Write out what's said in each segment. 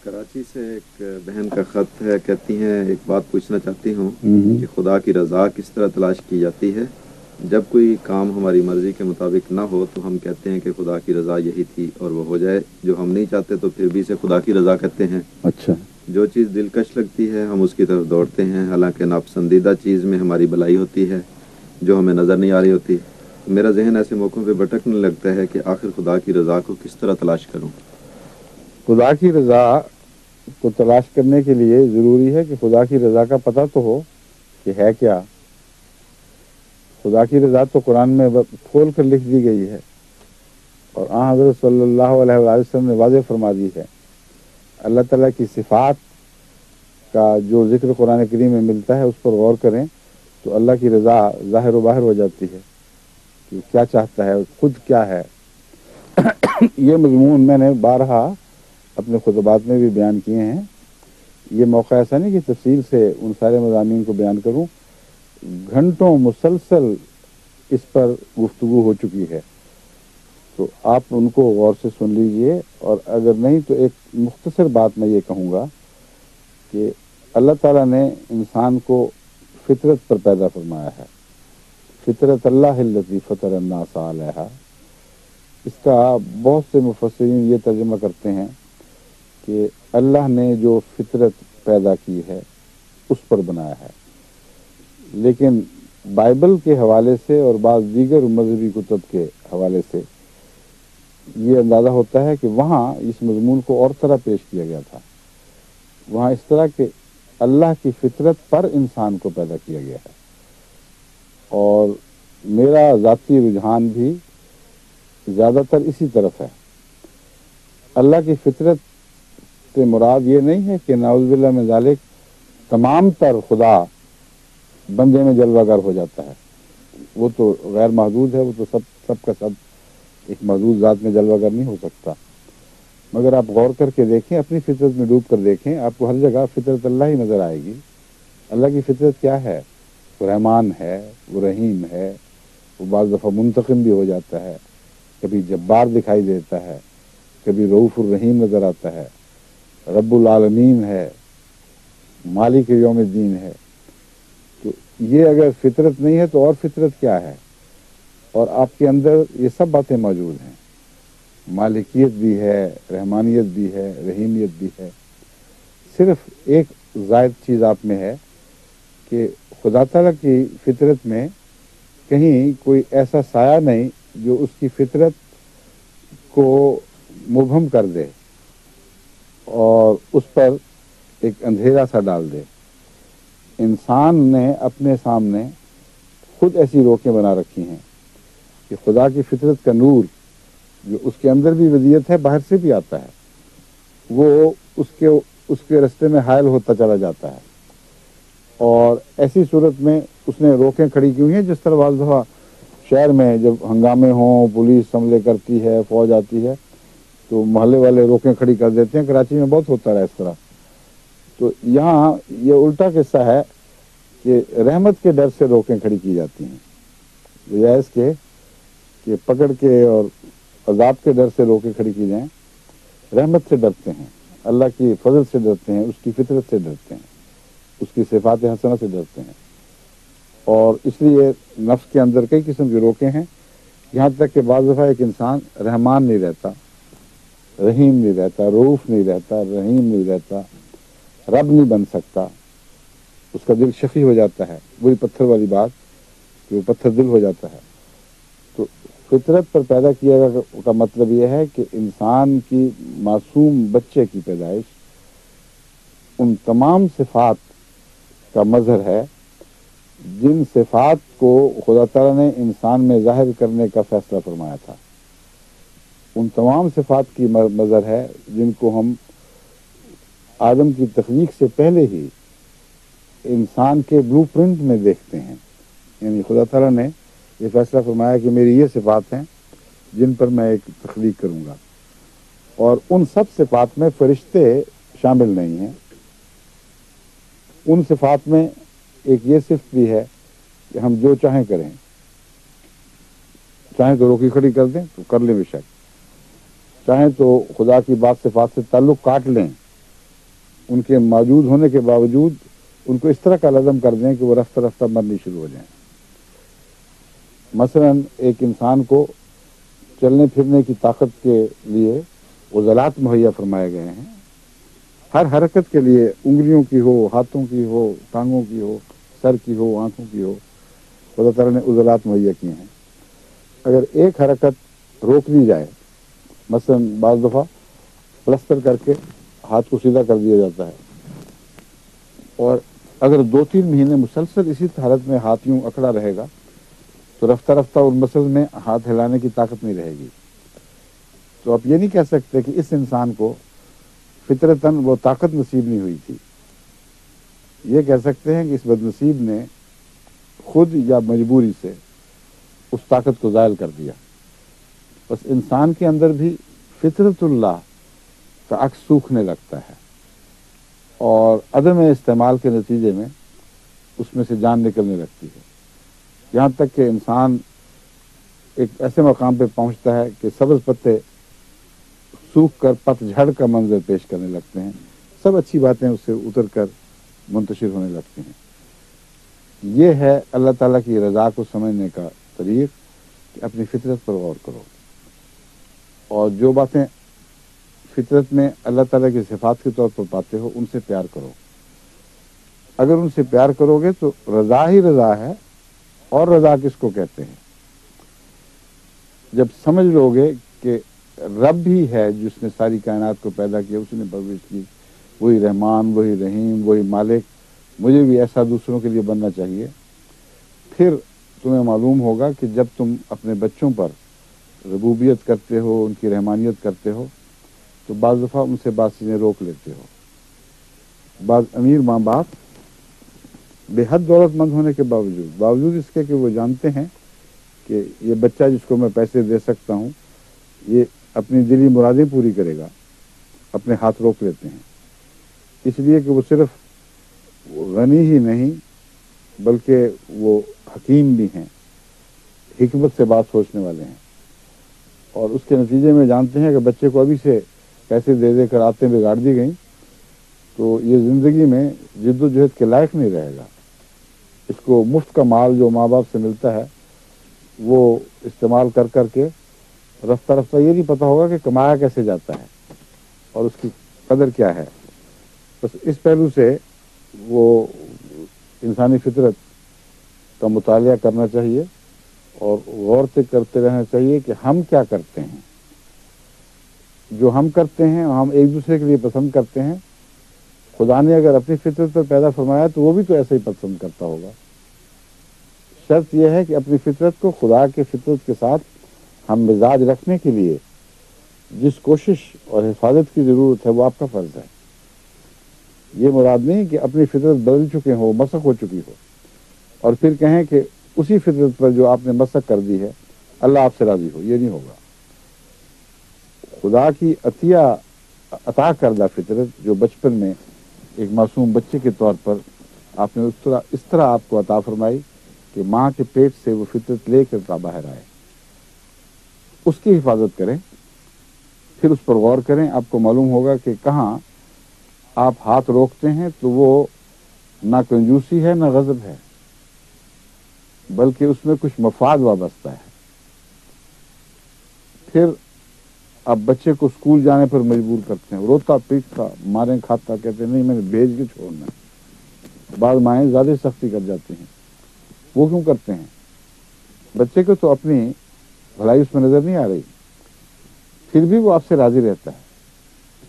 کراچی سے ایک بہن کا خط ہے، کہتی ہیں ایک بات پوچھنا چاہتی ہوں کہ خدا کی رضا کس طرح تلاش کی جاتی ہے؟ جب کوئی کام ہماری مرضی کے مطابق نہ ہو تو ہم کہتے ہیں کہ خدا کی رضا یہی تھی اور وہ ہو جائے، جو ہم نہیں چاہتے تو پھر بھی اسے خدا کی رضا کہتے ہیں۔ اچھا، جو چیز دلکش لگتی ہے ہم اس کی طرف دوڑتے ہیں، حالانکہ ناپسندیدہ چیز میں ہماری بھلائی ہوتی ہے جو ہمیں نظر نہیں آ رہی ہوتی۔ میرا ذہن ایسے موقعوں پہ بھٹکنے لگتا ہے کہ آخر خدا کی رضا کو کس طرح تلاش کروں؟ خدا کی رضا کو تلاش کرنے کے لیے ضروری ہے کہ خدا کی رضا کا پتہ تو ہو کہ ہے کیا۔ خدا کی رضا تو قرآن میں کھول کر لکھ دی گئی ہے، اور حضرت صلی اللہ علیہ وآلہ وسلم نے واضح فرما دی ہے۔ اللہ تعالیٰ کی صفات کا جو ذکر قرآن کریم میں ملتا ہے اس پر غور کریں تو اللہ کی رضا ظاہر و باہر ہو جاتی ہے کہ کیا چاہتا ہے، خود کیا ہے۔ یہ مضمون میں نے بارہا اپنے خطبات میں بھی بیان کیے ہیں۔ یہ موقع ایسا نہیں کہ تفصیل سے ان سارے مضامین کو بیان کروں، گھنٹوں مسلسل اس پر گفتگو ہو چکی ہے، تو آپ ان کو غور سے سن لیجئے۔ اور اگر نہیں تو ایک مختصر بات میں یہ کہوں گا کہ اللہ تعالیٰ نے انسان کو فطرت پر پیدا فرمایا ہے، فطرت اللہ التی فطر الناس علیہا۔ اس کا بہت سے مفسرین یہ ترجمہ کرتے ہیں کہ اللہ نے جو فطرت پیدا کی ہے اس پر بنایا ہے، لیکن بائبل کے حوالے سے اور بعض دیگر مذہبی کتب کے حوالے سے یہ اندازہ ہوتا ہے کہ وہاں اس مضمون کو اور طرح پیش کیا گیا تھا۔ وہاں اس طرح کہ اللہ کی فطرت پر انسان کو پیدا کیا گیا ہے، اور میرا ذاتی رجحان بھی زیادہ تر اسی طرف ہے۔ اللہ کی فطرت سے مراد یہ نہیں ہے کہ نعوذ باللہ من ذالک تمام تر خدا بندے میں جلوہ گر ہو جاتا ہے، وہ تو غیر محدود ہے، وہ تو سب کا سب ایک محدود ذات میں جلوہ گر نہیں ہو سکتا۔ مگر آپ غور کر کے دیکھیں، اپنی فطرت میں ڈوب کر دیکھیں، آپ کو ہر جگہ فطرت اللہ ہی نظر آئے گی۔ اللہ کی فطرت کیا ہے؟ وہ رحمان ہے، وہ رحیم ہے، وہ بعض دفعہ منتقم بھی ہو جاتا ہے، کبھی جبار دکھائی دیتا ہے، کبھی رؤوف الرحیم نظر آتا ہے، رب العالمین ہے، مالک یوم الدین ہے۔ تو یہ اگر فطرت نہیں ہے تو اور فطرت کیا ہے؟ اور آپ کے اندر یہ سب باتیں موجود ہیں، مالکیت بھی ہے، رحمانیت بھی ہے، رحیمیت بھی ہے۔ صرف ایک زائد چیز آپ میں ہے کہ خدا تعالیٰ کی فطرت میں کہیں کوئی ایسا سایہ نہیں جو اس کی فطرت کو مبہم کر دے اور اس پر ایک اندھیرا سا ڈال دے۔ انسان نے اپنے سامنے خود ایسی روکیں بنا رکھی ہیں کہ خدا کی فطرت کا نور جو اس کے اندر بھی ودیت ہے، باہر سے بھی آتا ہے، وہ اس کے رستے میں حائل ہوتا چلا جاتا ہے۔ اور ایسی صورت میں اس نے روکیں کھڑی کی ہوئی ہیں، جس طرح بعض دفعہ شہر میں جب ہنگامے ہوں، پولیس حملے کرتی ہے، فوج آتی ہے، تو محلے والے روکیں کھڑی کر دیتے ہیں۔ کراچی میں بہت ہوتا رہا اس طرح۔ تو یہاں یہ الٹا قصہ ہے کہ رحمت کے ڈر سے روکیں کھڑی کی جاتی ہیں، بجائے اس کے کہ پکڑ کے اور عذاب کے ڈر سے روکیں کھڑی کی جائیں۔ رحمت سے ڈرتے ہیں، اللہ کی فضل سے ڈرتے ہیں، اس کی فطرت سے ڈرتے ہیں، اس کی صفات حسنہ سے ڈرتے ہیں۔ اور اس لیے نفس کے اندر کئی قسم کی روکیں ہیں، یہاں تک کہ بعض دفعہ ایک انسان رحمان نہیں رہتا، رحیم نہیں رہتا، رؤوف نہیں رہتا، رحیم نہیں رہتا، رب نہیں بن سکتا، اس کا دل شفیع ہو جاتا ہے۔ وہی پتھر والی بات کہ وہ پتھر دل ہو جاتا ہے۔ تو فطرت پر پیدا کیا گیا کا مطلب یہ ہے کہ انسان کی معصوم بچے کی پیدائش ان تمام صفات کا مظہر ہے جن صفات کو خدا تعالیٰ نے انسان میں ظاہر کرنے کا فیصلہ فرمایا تھا۔ ان تمام صفات کی مظہر ہے جن کو ہم آدم کی تخلیق سے پہلے ہی انسان کے بلو پرنٹ میں دیکھتے ہیں۔ یعنی خدا تعالیٰ نے یہ فیصلہ فرمایا کہ میری یہ صفات ہیں جن پر میں ایک تخلیق کروں گا، اور ان سب صفات میں فرشتے شامل نہیں ہیں۔ ان صفات میں ایک یہ صفت بھی ہے کہ ہم جو چاہیں کریں، چاہیں تو روکی کھڑی کر دیں تو کر لیں بے شک، چاہیں تو خدا کی بات صفات سے تعلق کاٹ لیں ان کے موجود ہونے کے باوجود ان کو اس طرح کا لازم کر دیں کہ وہ رفتہ رفتہ مرنی شروع ہو جائیں۔ مثلا ایک انسان کو چلنے پھرنے کی طاقت کے لیے عضلات مہیا فرمائے گئے ہیں، ہر حرکت کے لیے انگلیوں کی ہو، ہاتھوں کی ہو، ٹانگوں کی ہو، سر کی ہو، آنکھوں کی ہو، خدا تعالیٰ نے عضلات مہیا کیے ہیں۔ اگر ایک حرکت روک دی جائے، مثلا بعض دفعہ پلسٹر کر کے ہاتھ کو سیدھا کر دیا جاتا ہے، اور اگر 2-3 مہینے مسلسل اسی حالت میں ہاتھ یوں اکڑا رہے گا تو رفتہ رفتہ ان مسل میں ہاتھ ہلانے کی طاقت نہیں رہے گی۔ تو آپ یہ نہیں کہہ سکتے کہ اس انسان کو فطرتاً وہ طاقت نصیب نہیں ہوئی تھی، یہ کہہ سکتے ہیں کہ اس بد نصیب نے خود یا مجبوری سے اس طاقت کو زائل کر دیا۔ بس انسان کے اندر بھی فطرت اللہ کا عکس سوکھنے لگتا ہے، اور عدم استعمال کے نتیجے میں اس میں سے جان نکلنے لگتی ہے، یہاں تک کہ انسان ایک ایسے مقام پہ پہنچتا ہے کہ سبز پتے سوکھ کر پت جھڑ کا منظر پیش کرنے لگتے ہیں، سب اچھی باتیں اس سے اتر کر منتشر ہونے لگتی ہیں۔ یہ ہے اللہ تعالیٰ کی رضا کو سمجھنے کا طریق کہ اپنی فطرت پر غور کرو، اور جو باتیں فطرت میں اللہ تعالیٰ کی صفات کے طور پر پاتے ہو ان سے پیار کرو۔ اگر ان سے پیار کرو گے تو رضا ہی رضا ہے، اور رضا کس کو کہتے ہیں؟ جب سمجھ لو گے کہ رب ہی ہے جس نے ساری کائنات کو پیدا کیا، اس نے پرورش کی، وہی رحمان، وہی رحیم، وہی مالک، مجھے بھی ایسا دوسروں کے لیے بننا چاہیے، پھر تمہیں معلوم ہوگا کہ جب تم اپنے بچوں پر ربوبیت کرتے ہو، ان کی رحمانیت کرتے ہو، تو بعض دفعہ ان سے بعض چیزیں روک لیتے ہو۔ بعض امیر ماں باپ بے حد دولت مند ہونے کے باوجود اس کے کہ وہ جانتے ہیں کہ یہ بچہ جس کو میں پیسے دے سکتا ہوں یہ اپنی دلی مرادیں پوری کرے گا، اپنے ہاتھ روک لیتے ہیں، اس لیے کہ وہ صرف غنی ہی نہیں بلکہ وہ حکیم بھی ہیں، حکمت سے بات سوچنے والے ہیں، اور اس کے نتیجے میں جانتے ہیں کہ بچے کو ابھی سے پیسے دے دے کر عادتیں بگاڑ دی گئیں تو یہ زندگی میں جد و جہد کے لائق نہیں رہے گا۔ اس کو مفت کا مال جو ماں باپ سے ملتا ہے وہ استعمال کر کر کے رفتہ رفتہ یہ نہیں پتہ ہوگا کہ کمایا کیسے جاتا ہے اور اس کی قدر کیا ہے۔ بس اس پہلو سے وہ انسانی فطرت کا مطالعہ کرنا چاہیے اور غور سے کرتے رہنا چاہیے کہ ہم کیا کرتے ہیں، جو ہم کرتے ہیں ہم ایک دوسرے کے لیے پسند کرتے ہیں، خدا نے اگر اپنی فطرت پر پیدا فرمایا تو وہ بھی تو ایسا ہی پسند کرتا ہوگا۔ شرط یہ ہے کہ اپنی فطرت کو خدا کے فطرت کے ساتھ ہم مزاج رکھنے کے لیے جس کوشش اور حفاظت کی ضرورت ہے وہ آپ کا فرض ہے۔ یہ مراد نہیں کہ اپنی فطرت بدل چکے ہو، مسخ ہو چکی ہو، اور پھر کہیں کہ اسی فطرت پر جو آپ نے مسخ کر دی ہے اللہ آپ سے راضی ہو، یہ نہیں ہوگا۔ خدا کی عطا کردہ فطرت جو بچپن میں ایک معصوم بچے کے طور پر آپ نے اس طرح آپ کو عطا فرمائی کہ ماں کے پیٹ سے وہ فطرت لے کر باہر آئے، اس کی حفاظت کریں، پھر اس پر غور کریں، آپ کو معلوم ہوگا کہ کہاں آپ ہاتھ روکتے ہیں تو وہ نہ کنجوسی ہے نہ غضب ہے، بلکہ اس میں کچھ مفاد وابستہ ہے۔ پھر آپ بچے کو اسکول جانے پر مجبور کرتے ہیں، روتا پیٹتا ماریں کھاتا، کہتے ہیں نہیں میں نے بھیج کے چھوڑنا ہے۔ بعض مائیں زیادہ سختی کر جاتی ہیں، وہ کیوں کرتے ہیں؟ بچے کو تو اپنی بھلائی اس میں نظر نہیں آ رہی، پھر بھی وہ آپ سے راضی رہتا ہے،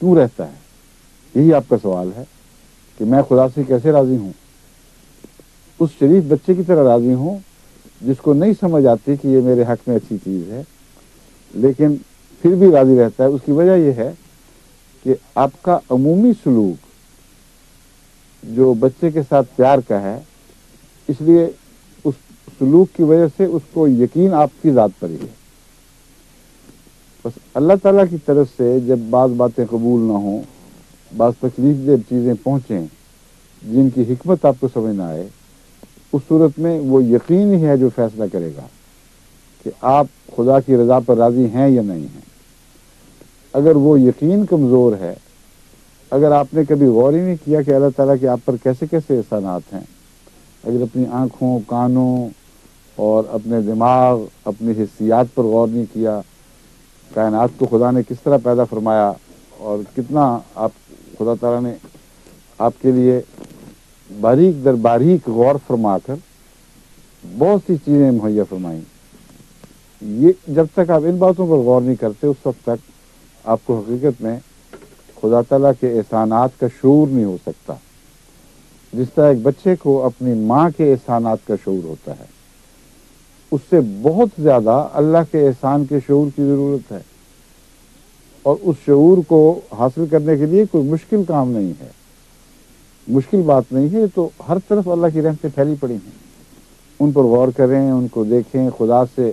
کیوں رہتا ہے؟ یہی آپ کا سوال ہے کہ میں خدا سے کیسے راضی ہوں، اس شریف بچے کی طرح راضی ہوں جس کو نہیں سمجھ آتی کہ یہ میرے حق میں اچھی چیز ہے لیکن پھر بھی راضی رہتا ہے۔ اس کی وجہ یہ ہے کہ آپ کا عمومی سلوک جو بچے کے ساتھ پیار کا ہے، اس لیے اس سلوک کی وجہ سے اس کو یقین آپ کی ذات پر ہی ہے۔ بس اللہ تعالیٰ کی طرف سے جب بعض باتیں قبول نہ ہوں، بعض تکلیف دہ چیزیں پہنچیں جن کی حکمت آپ کو سمجھ نہ آئے، اس صورت میں وہ یقین ہی ہے جو فیصلہ کرے گا کہ آپ خدا کی رضا پر راضی ہیں یا نہیں ہیں۔ اگر وہ یقین کمزور ہے اگر آپ نے کبھی غور ہی نہیں کیا کہ اللہ تعالیٰ کے آپ پر کیسے کیسے احسانات ہیں، اگر اپنی آنکھوں، کانوں اور اپنے دماغ، اپنی حسیات پر غور نہیں کیا، کائنات کو خدا نے کس طرح پیدا فرمایا اور کتنا آپ خدا تعالیٰ نے آپ کے لیے باریک در باریک غور فرما کر بہت سی چیزیں مہیا فرمائیں، یہ جب تک آپ ان باتوں پر غور نہیں کرتے اس وقت تک آپ کو حقیقت میں خدا تعالیٰ کے احسانات کا شعور نہیں ہو سکتا، جس طرح ایک بچے کو اپنی ماں کے احسانات کا شعور ہوتا ہے، اس سے بہت زیادہ اللہ کے احسان کے شعور کی ضرورت ہے، اور اس شعور کو حاصل کرنے کے لیے کوئی مشکل کام نہیں ہے، مشکل بات نہیں ہے، تو ہر طرف اللہ کی رحمتیں پھیلی پڑی ہیں، ان پر غور کریں، ان کو دیکھیں۔ خدا سے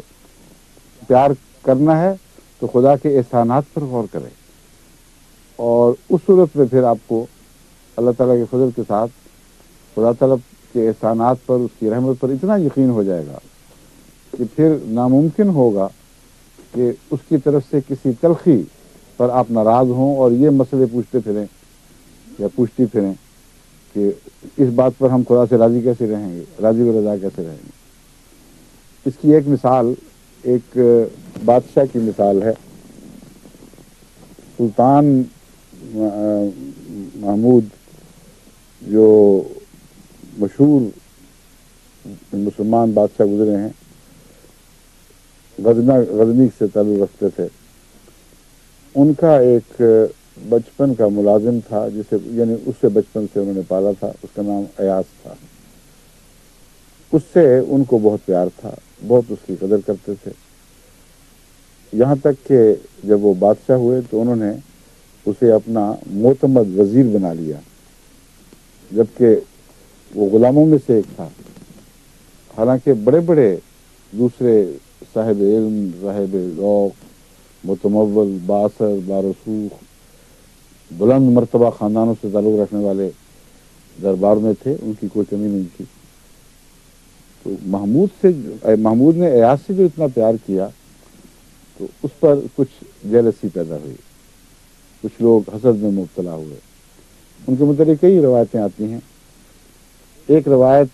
پیار کرنا ہے تو خدا کے احسانات پر غور کریں، اور اس صورت میں پھر آپ کو اللہ تعالیٰ کے فضل کے ساتھ خدا تعالیٰ کے احسانات پر، اس کی رحمت پر اتنا یقین ہو جائے گا کہ پھر ناممکن ہوگا کہ اس کی طرف سے کسی تلخی پر آپ ناراض ہوں اور یہ مسئلے پوچھتے پھریں یا پوچھتی پھریں کہ اس بات پر ہم خدا سے راضی کیسے رہیں گے، راضی و رضا کیسے رہیں گے۔ اس کی ایک مثال ایک بادشاہ کی مثال ہے۔ سلطان محمود جو مشہور مسلمان بادشاہ گزرے ہیں، غزنی سے تعلق رکھتے تھے، ان کا ایک بچپن کا ملازم تھا، جسے یعنی اس سے بچپن سے انہوں نے پالا تھا، اس کا نام ایاز تھا۔ اس سے ان کو بہت پیار تھا، بہت اس کی قدر کرتے تھے، یہاں تک کہ جب وہ بادشاہ ہوئے تو انہوں نے اسے اپنا معتمد وزیر بنا لیا، جبکہ وہ غلاموں میں سے ایک تھا۔ حالانکہ بڑے بڑے دوسرے صاحب علم، صاحب ذوق، متمول، بااثر، بارسوخ، بلند مرتبہ خاندانوں سے تعلق رکھنے والے دربار میں تھے، ان کی کوئی کمی نہیں تھی۔ تو محمود نے ایاز سے جو اتنا پیار کیا تو اس پر کچھ جیلسی پیدا ہوئی، کچھ لوگ حسد میں مبتلا ہوئے۔ ان کے متعلق کئی روایتیں آتی ہیں۔ ایک روایت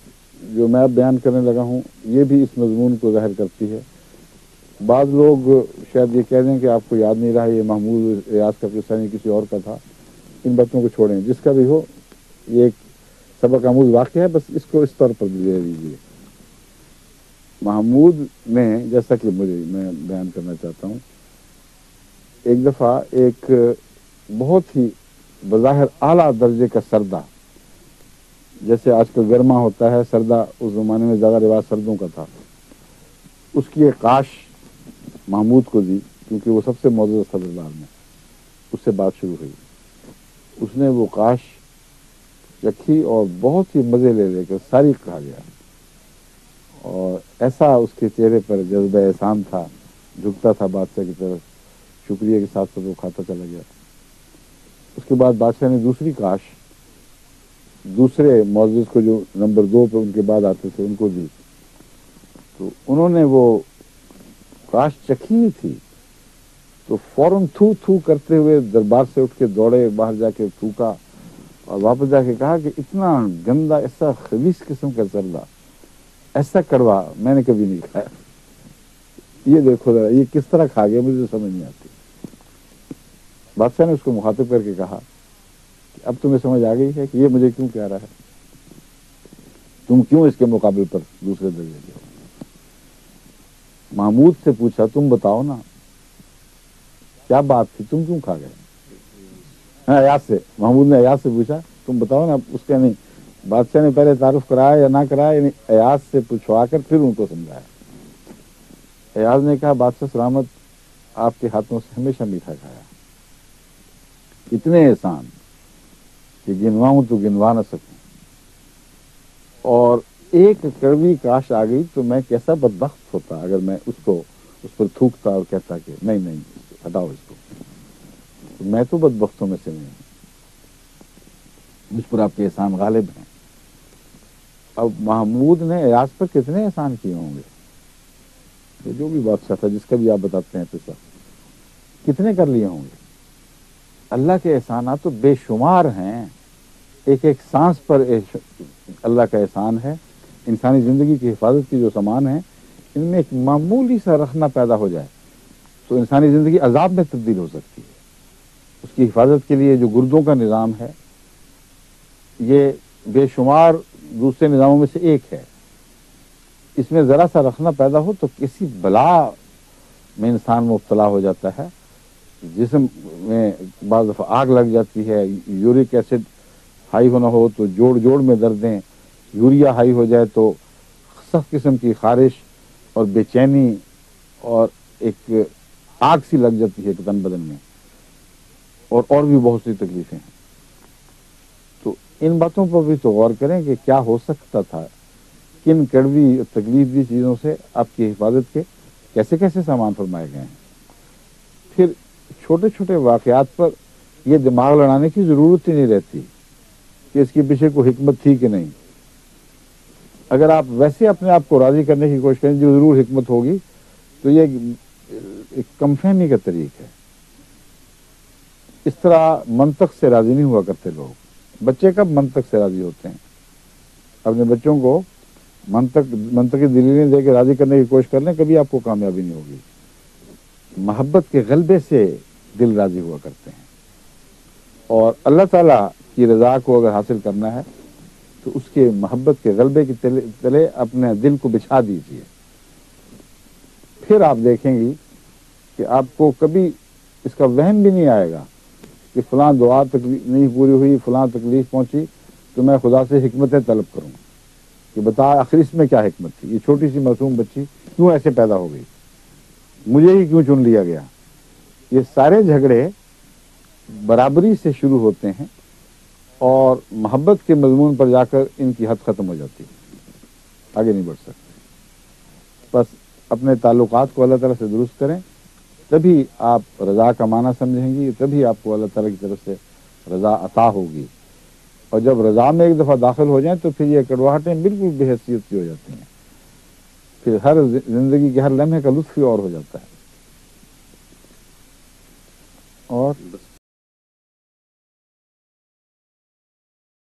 جو میں اب بیان کرنے لگا ہوں یہ بھی اس مضمون کو ظاہر کرتی ہے۔ بعض لوگ شاید یہ کہہ دیں کہ آپ کو یاد نہیں رہا، یہ محمود ایاز کا قصہ نہیں کسی اور کا تھا، ان باتوں کو چھوڑیں، جس کا بھی ہو یہ ایک سبق آموز واقعہ ہے، بس اس کو اس طور پر لے لیجیے۔ محمود نے، جیسا کہ میں بیان کرنا چاہتا ہوں، ایک دفعہ ایک بہت ہی بظاہر اعلیٰ درجے کا سردہ، جیسے آج کل گرما ہوتا ہے، سردہ اس زمانے میں زیادہ رواج سردوں کا تھا، اس کی ایک کاش محمود کو دی، کیونکہ وہ سب سے معزز تھا دربار میں۔ اس سے بات شروع ہوئی، اس نے وہ کاش رکھی اور بہت ہی مزے لے لے کر ساری کھا گیا، اور ایسا اس کے چہرے پر جذبہ احسان تھا، جھکتا تھا بادشاہ کی طرف، شکریہ کے ساتھ ساتھ وہ کھاتا چلا گیا۔ اس کے بعد بادشاہ نے دوسری کاش دوسرے معزز کو، جو نمبر 2 پہ ان کے بعد آتے تھے، ان کو دی، تو انہوں نے وہ کاش چکھی تھی تو فوراً تھو تھو کرتے ہوئے دربار سے اٹھ کے دوڑے، باہر جا کے تھوکا اور واپس جا کے کہا کہ اتنا گندا، ایسا خبیث قسم کا سردہ، ایسا کڑوا میں نے کبھی نہیں کھایا، یہ دیکھو ذرا یہ کس طرح کھا گیا، مجھے سمجھ نہیں آتی۔ بادشاہ نے اس کو مخاطب کر کے کہا کہ اب تمہیں سمجھ آ گئی ہے کہ یہ مجھے کیوں کہہ رہا ہے، تم کیوں اس کے مقابل پر دوسرے درجے کے ہو۔ محمود سے پوچھا تم بتاؤ نا کیا بات تھی، تم کیوں کھا گئے؟ ایاز سے، محمود نے ایاز سے پوچھا تم بتاؤ نا، اس کا نہیں، بادشاہ نے پہلے تعارف کرایا یا نہ کرایا، یعنی ایاز سے پوچھوا کر پھر ان کو سمجھایا۔ ایاز نے کہا بادشاہ سلامت، آپ کے ہاتھوں سے ہمیشہ میٹھا کھایا، اتنے احسان کہ گنواؤں تو گنوا نہ سکوں، اور ایک کڑوی کاش آ گئی تو میں کیسا بدبخت ہوتا اگر میں اس پر تھوکتا اور کہتا کہ نہیں ہٹاؤ اس کو، میں تو بدبختوں میں سے نہیں ہوں، مجھ پر آپ کے احسان غالب ہیں۔ اب محمود نے ایاز پر کتنے احسان کیے ہوں گے، جو بھی بادشاہ تھا جس کا بھی آپ بتاتے ہیں قصہ، کتنے کر لیے ہوں گے، اللہ کے احسانات تو بے شمار ہیں، ایک ایک سانس پر اللہ کا احسان ہے. انسانی زندگی کی حفاظت کی جو سامان ہیں ان میں ایک معمولی سا رخنہ پیدا ہو جائے تو انسانی زندگی عذاب میں تبدیل ہو سکتی ہے. اس کی حفاظت کے لیے جو گردوں کا نظام ہے یہ بے شمار دوسرے نظاموں میں سے ایک ہے. اس میں ذرا سا رخنہ پیدا ہو تو کسی بلا میں انسان مبتلا ہو جاتا ہے. جسم میں بعض دفعہ آگ لگ جاتی ہے، یورک ایسڈ ہائی ہونا ہو تو جوڑ جوڑ میں دردیں، یوریا ہائی ہو جائے تو سخت قسم کی خارش اور بے چینی اور ایک آگ سی لگ جاتی ہے تن بدن میں، اور بھی بہت سی تکلیفیں ہیں. تو ان باتوں پر بھی تو غور کریں کہ کیا ہو سکتا تھا، کن کڑوی تکلیف دی چیزوں سے آپ کی حفاظت کے کیسے کیسے سامان فرمائے گئے ہیں. پھر چھوٹے چھوٹے واقعات پر یہ دماغ لڑانے کی ضرورت ہی نہیں رہتی کہ اس کے پیچھے کوئی حکمت تھی کہ نہیں. اگر آپ ویسے اپنے آپ کو راضی کرنے کی کوشش کریں جو ضرور حکمت ہوگی تو یہ ایک کم فہمی کا طریق ہے. اس طرح منطق سے راضی نہیں ہوا کرتے لوگ. بچے کب منطق سے راضی ہوتے ہیں؟ اپنے بچوں کو منطقی دلیلیں دے کے راضی کرنے کی کوشش کر لیں، کبھی آپ کو کامیابی نہیں ہوگی. محبت کے غلبے سے دل راضی ہوا کرتے ہیں. اور اللہ تعالیٰ کی رضا کو اگر حاصل کرنا ہے تو اس کے محبت کے غلبے کے تلے اپنے دل کو بچھا دیجیے. پھر آپ دیکھیں گی کہ آپ کو کبھی اس کا وہم بھی نہیں آئے گا کہ فلاں دعا نہیں پوری ہوئی، فلاں تکلیف پہنچی تو میں خدا سے حکمتیں طلب کروں کہ بتا آخر اس میں کیا حکمت تھی، یہ چھوٹی سی معصوم بچی کیوں ایسے پیدا ہو گئی، مجھے ہی کیوں چن لیا گیا. یہ سارے جھگڑے برابری سے شروع ہوتے ہیں اور محبت کے مضمون پر جا کر ان کی حد ختم ہو جاتی ہے، آگے نہیں بڑھ سکتے. بس اپنے تعلقات کو اللہ تعالیٰ سے درست کریں، تبھی آپ رضا کا معنی سمجھیں گی، تبھی آپ کو اللہ تعالیٰ کی طرف سے رضا عطا ہوگی. اور جب رضا میں ایک دفعہ داخل ہو جائیں تو پھر یہ کڑواہٹیں بالکل بے حیثیت کی ہو جاتی ہیں. پھر ہر زندگی کے ہر لمحے کا لطف ہی اور ہو جاتا ہے. اور